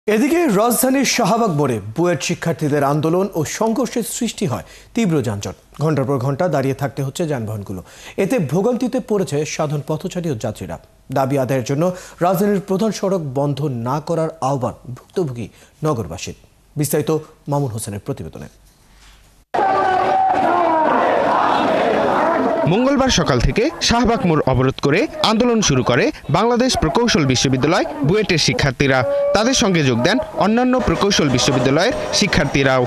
এদিকে রাজধানীর শাহবাগ মোড়ে বুয়েট শিক্ষার্থীদের আন্দোলন ও সংঘর্ষের সৃষ্টি হয় তীব্র যানজট। ঘন্টার পর ঘন্টা দাঁড়িয়ে থাকতে হচ্ছে যানবাহনগুলো। এতে ভোগান্তিতে পড়েছে সাধারণ পথচারী ও যাত্রীরা। দাবি আদায়ের জন্য রাজধানীর প্রধান সড়ক বন্ধ না করার আহ্বান ভুক্তভোগী নগরবাসীর। বিস্তারিত মামুন হোসেনের প্রতিবেদনে। মঙ্গলবার সকাল থেকে শাহবাগ মোড় অবরোধ করে আন্দোলন শুরু করে বাংলাদেশ প্রকৌশল বিশ্ববিদ্যালয় বুয়েটের শিক্ষার্থীরা। তাদের সঙ্গে যোগ দেন অন্যান্য প্রকৌশল বিশ্ববিদ্যালয়ের শিক্ষার্থীরাও।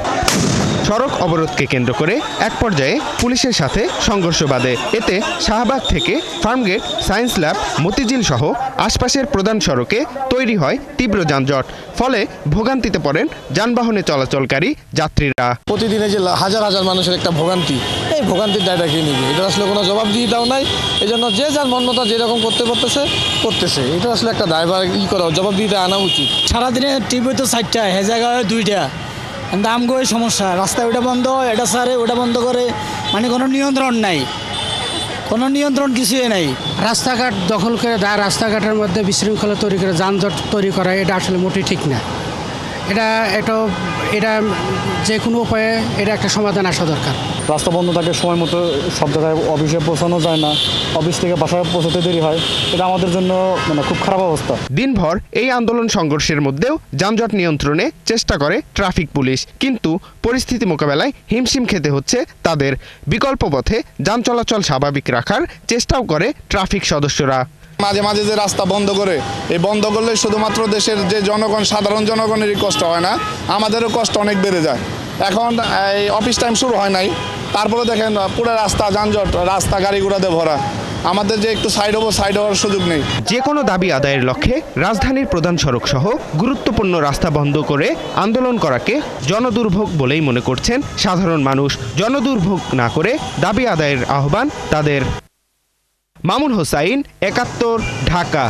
সড়ক অবরোধকে কেন্দ্র করে এক পর্যায়ে পুলিশের সাথে সংঘর্ষ বাধে। এতে শাহবাগ থেকে ফার্মগেট, সায়েন্স ল্যাব, মতিঝিল সহ আশপাশের প্রধান সড়কে তৈরি হয় তীব্র যানজট। ফলে ভোগান্তিতে পড়েন যানবাহনে চলাচলকারী যাত্রীরা। প্রতিদিনে যে হাজার হাজার মানুষের একটা ভোগান্তি, এই ভোগান্তির দায়টা কে নিবে? এটা আসলে কোনো জবাবদিহিতাও নাই। এই জন্য যে যার মনমতো যেরকম করতেছে এটা আসলে একটা দায়ভার করা, জবাবদিহিতা আনা উচিত। সারাদিনে টিভি তো 4টা, হে জায়গায় 2টা। দাম গই সমস্যা, রাস্তায় ওটা বন্ধ, এটা সারে ওটা বন্ধ করে, মানে কোনো নিয়ন্ত্রণ নাই, কোনো নিয়ন্ত্রণ কিছুই নাই। রাস্তাঘাট দখল করে দেয়, রাস্তাঘাটের মধ্যে বিশৃঙ্খলা তৈরি করে যানজট তৈরি করা, এটা আসলে মোটেই ঠিক না। এটা যে কোনো উপায়ে এটা একটা সমাধান আসা দরকার। রাস্তা বন্ধ থাকে, সময় মতো সব জায়গায় অফিসে পৌঁছানো যায় না, অফিস থেকে বাসায় পৌঁছাতে দেরি হয়। এটা আমাদের জন্য খুব খারাপ অবস্থা। দিনভর এই আন্দোলন সংঘর্ষের মধ্যেও যানজট নিয়ন্ত্রণে চেষ্টা করে ট্রাফিক পুলিশ, কিন্তু পরিস্থিতি মোকাবেলায় হিমশিম খেতে হচ্ছে তাদের। বিকল্প পথে যান চলাচল স্বাভাবিক রাখার চেষ্টাও করে ট্রাফিক সদস্যরা। মাঝে মাঝে যে রাস্তা বন্ধ করে, এই বন্ধ করলে শুধুমাত্র দেশের যে জনগণ, সাধারণ জনগণেরই কষ্ট হয় না, আমাদেরও কষ্ট অনেক বেড়ে যায়। এখন এই অফিস টাইম শুরু হয় নাই, তারপরে দেখেন পুরো রাস্তা যানজট, রাস্তা গাড়ি ঘোড়াতে ভরা। আমাদের যে একটু সাইড হওয়ার সুযোগ নেই। যে কোনো দাবি আদায়ের লক্ষ্যে রাজধানীর প্রধান সড়ক সহ গুরুত্বপূর্ণ রাস্তা বন্ধ করে আন্দোলন করাকে জনদুর্ভোগ বলেই মনে করছেন সাধারণ মানুষ। জনদুর্ভোগ না করে দাবি আদায়ের আহ্বান তাদের। মামুন হোসাইন, ৭১, ঢাকা।